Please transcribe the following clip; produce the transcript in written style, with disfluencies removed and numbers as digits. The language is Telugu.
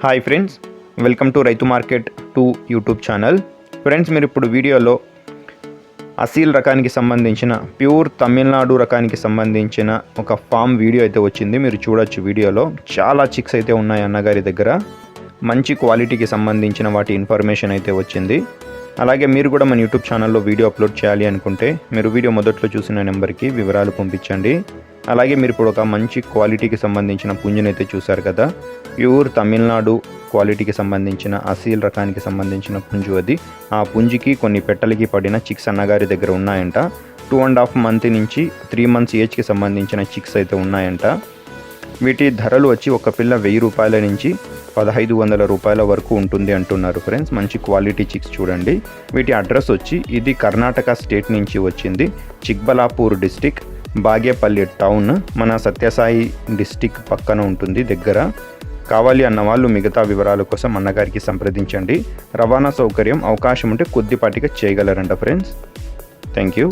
హాయ్ ఫ్రెండ్స్, వెల్కమ్ టు రైతు మార్కెట్ 2 యూట్యూబ్ ఛానల్. ఫ్రెండ్స్, మీరు ఇప్పుడు వీడియోలో అసీల్ రకానికి సంబంధించిన ప్యూర్ తమిళనాడు రకానికి సంబంధించిన ఒక ఫామ్ వీడియో అయితే వచ్చింది. మీరు చూడొచ్చు. వీడియోలో చాలా చిక్స్ అయితే ఉన్నాయి అన్నగారి దగ్గర. మంచి క్వాలిటీకి సంబంధించిన వాటి ఇన్ఫర్మేషన్ అయితే వచ్చింది. అలాగే మీరు కూడా మన యూట్యూబ్ ఛానల్లో వీడియో అప్లోడ్ చేయాలి అనుకుంటే మీరు వీడియో మొదట్లో చూసిన నెంబర్కి వివరాలు పంపించండి. అలాగే మీరు ఇప్పుడు ఒక మంచి క్వాలిటీకి సంబంధించిన పుంజునైతే చూశారు కదా. ప్యూర్ తమిళనాడు క్వాలిటీకి సంబంధించిన అసీల్ రకానికి సంబంధించిన పుంజు అది. ఆ పుంజుకి కొన్ని పెట్టలకి పడిన చిక్స్ అన్నగారి దగ్గర ఉన్నాయంట. 2.5 మంత్ నుంచి 3 మంత్స్ ఏజ్కి సంబంధించిన చిక్స్ అయితే ఉన్నాయంట. వీటి ధరలు వచ్చి ఒక పిల్ల 1000 రూపాయల నుంచి 1500 రూపాయల వరకు ఉంటుంది అంటున్నారు ఫ్రెండ్స్. మంచి క్వాలిటీ చిక్స్ చూడండి. వీటి అడ్రస్ వచ్చి ఇది కర్ణాటక స్టేట్ నుంచి వచ్చింది. చిక్బలాపూర్ డిస్టిక్, బాగేపల్లి టౌన్, మన సత్యసాయి డిస్టిక్ పక్కన ఉంటుంది దగ్గర. కావాలి అన్న వాళ్ళు మిగతా వివరాల కోసం అన్నగారికి సంప్రదించండి. రవాణా సౌకర్యం అవకాశం ఉంటే కొద్దిపాటిగా చేయగలరంట ఫ్రెండ్స్. Thank you.